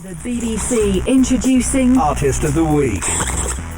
The BBC introducing Artist of the Week.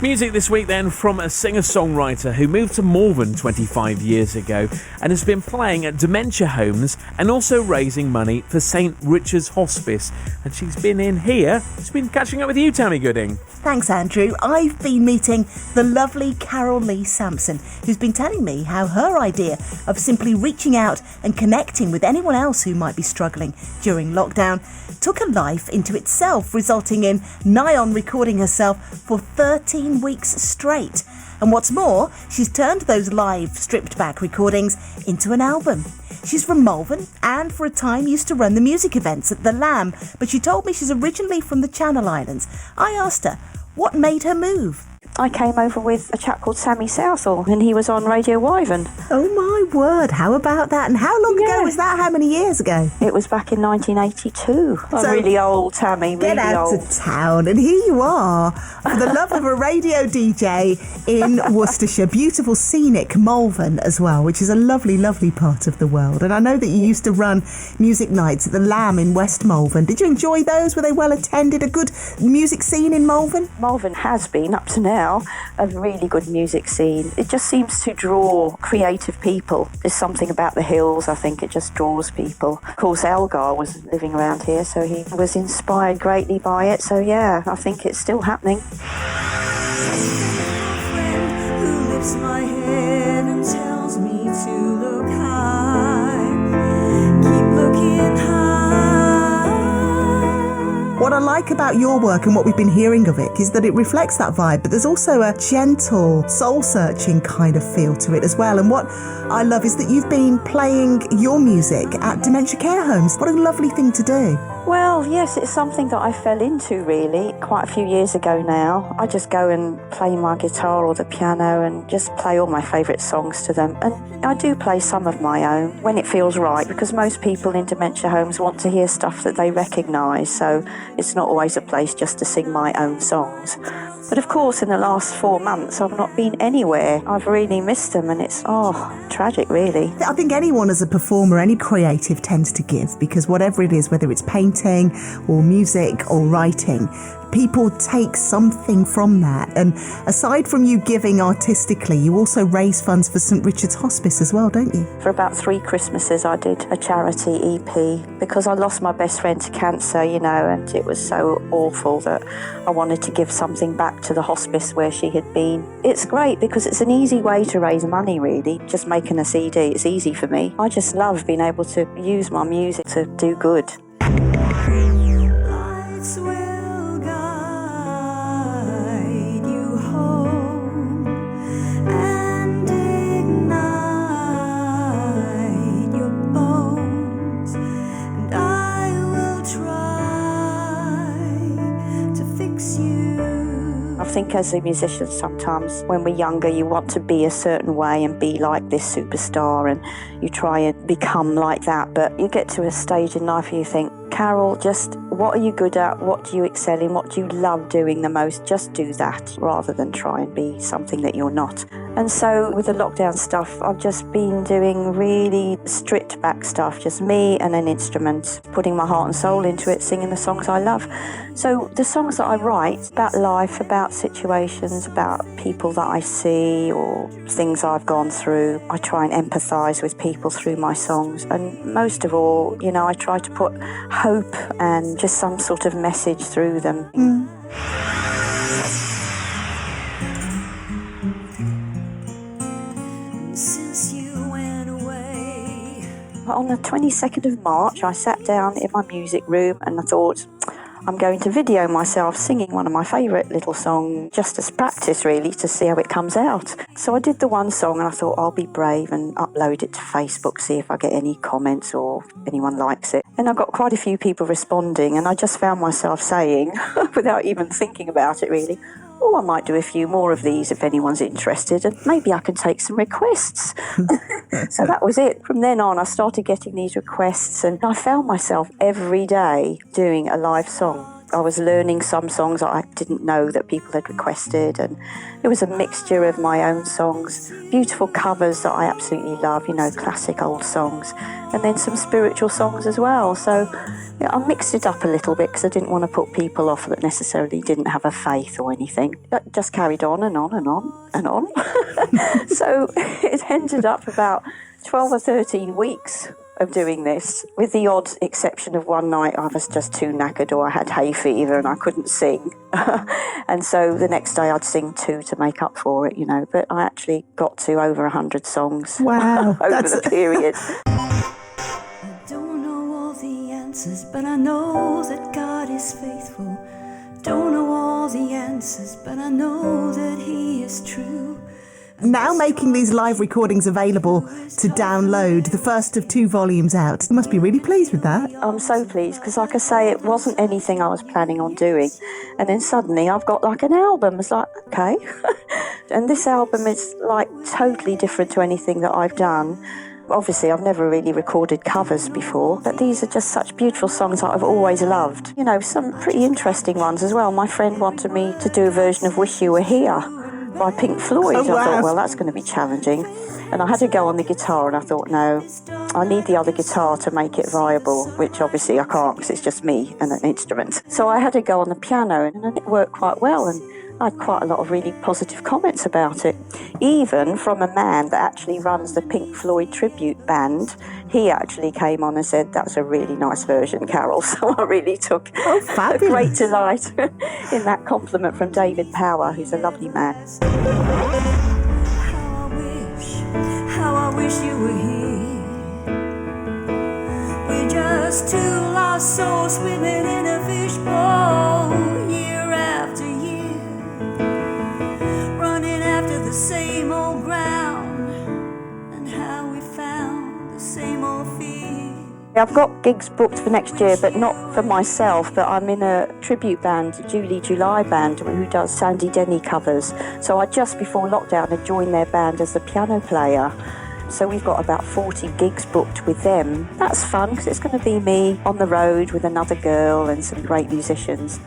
Music this week then from a singer-songwriter who moved to Malvern 25 years ago and has been playing at dementia homes and also raising money for St Richard's Hospice. And she's been in here. She's been catching up with you, Tammy Gooding. Thanks, Andrew. I've been meeting the lovely Carol Lee Sampson, who's been telling me how her idea of simply reaching out and connecting with anyone else who might be struggling during lockdown took a life into itself, resulting in nigh on recording herself for 13 weeks straight. And what's more, she's turned those live, stripped-back recordings into an album. She's from Malvern and for a time used to run the music events at the Lamb, but she told me she's originally from the Channel Islands. I asked her what made her move. I came over with a chap called Sammy Southall, and he was on Radio Wyvern. Oh my word, how about that? And how long ago was that? How many years ago? It was back in 1982. I'm really old, Tammy, Get really out old. to town, and here you are, for the love of a radio DJ in Worcestershire. Beautiful, scenic Malvern as well, which is a lovely, lovely part of the world. And I know that you used to run music nights at the Lamb in West Malvern. Did you enjoy those? Were they well attended? A good music scene in Malvern? Malvern has been, up to now, a really good music scene. It just seems to draw creative people. There's something about the hills, I think it just draws people. Of course, Elgar was living around here, so he was inspired greatly by it. So yeah, I think it's still happening. Who lifts my head and tells me to look high, keep looking high. What I like about your work and what we've been hearing of it is that it reflects that vibe, but there's also a gentle, soul-searching kind of feel to it as well. And what I love is that you've been playing your music at dementia care homes. What a lovely thing to do. Well, yes, it's something that I fell into really quite a few years ago now. I just go and play my guitar or the piano and just play all my favourite songs to them. And I do play some of my own when it feels right, because most people in dementia homes want to hear stuff that they recognise, so it's not always a place just to sing my own songs. But of course, in the last 4 months, I've not been anywhere. I've really missed them, and it's, tragic, really. I think anyone as a performer, any creative tends to give, because whatever it is, whether it's painting or music or writing, people take something from that. And aside from you giving artistically, you also raise funds for St Richard's Hospice as well, don't you? For about 3 Christmases, I did a charity EP because I lost my best friend to cancer, and it was so awful that I wanted to give something back to the hospice where she had been. It's great because it's an easy way to raise money, really, just making a CD. It's easy for me. I just love being able to use my music to do good. Lights will guide you home and ignite your bones, and I will try to fix you. I think as a musician, sometimes when we're younger, you want to be a certain way and be like this superstar, and you try and become like that. But you get to a stage in life where you think, Carol, just what are you good at? What do you excel in? What do you love doing the most? Just do that rather than try and be something that you're not. And so with the lockdown stuff, I've just been doing really stripped back stuff, just me and an instrument, putting my heart and soul into it, singing the songs I love. So the songs that I write about life, about situations, about people that I see or things I've gone through, I try and empathise with people through my songs. And most of all, I try to put hope and just some sort of message through them. Since you went away. On the 22nd of March, I sat down in my music room and I thought, I'm going to video myself singing one of my favourite little songs, just as practice really, to see how it comes out. So I did the one song and I thought I'll be brave and upload it to Facebook, see if I get any comments or if anyone likes it. And I got quite a few people responding, and I just found myself saying, without even thinking about it really, I might do a few more of these if anyone's interested, and maybe I can take some requests. So that was it. From then on, I started getting these requests, and I found myself every day doing a live song. I was learning some songs that I didn't know that people had requested, and it was a mixture of my own songs, beautiful covers that I absolutely love, classic old songs, and then some spiritual songs as well. So I mixed it up a little bit because I didn't want to put people off that necessarily didn't have a faith or anything. It just carried on and on and on and on. So it ended up about 12 or 13 weeks of doing this, with the odd exception of one night I was just too knackered, or I had hay fever and I couldn't sing. And so the next day I'd sing 2 to make up for it, but I actually got to over 100 songs. Wow. over the period. I don't know all the answers, but I know that God is faithful. Don't know all the answers, but I know that He is true. Now making these live recordings available to download, the first of 2 volumes out. You must be really pleased with that. I'm so pleased because, like I say, it wasn't anything I was planning on doing. And then suddenly I've got like an album. It's like, okay. And this album is like totally different to anything that I've done. Obviously, I've never really recorded covers before, but these are just such beautiful songs that I've always loved. Some pretty interesting ones as well. My friend wanted me to do a version of Wish You Were Here by Pink Floyd. Oh, wow. I thought, well, that's going to be challenging. And I had to go on the guitar, and I thought, no, I need the other guitar to make it viable, which obviously I can't because it's just me and an instrument. So I had to go on the piano, and it worked quite well, and I had quite a lot of really positive comments about it, even from a man that actually runs the Pink Floyd tribute band. He actually came on and said, that's a really nice version, Carol. So I really took a great delight in that compliment from David Power, who's a lovely man. How I wish you were here. We're just 2 lost souls swimming in a fishbowl, year after year, running after the same old ground, and how we found the same old fear. I've got gigs booked for next year, but not for myself, but I'm in a tribute band, Julie July band, who does Sandy Denny covers. So I just before lockdown had joined their band as the piano player. So we've got about 40 gigs booked with them. That's fun because it's going to be me on the road with another girl and some great musicians.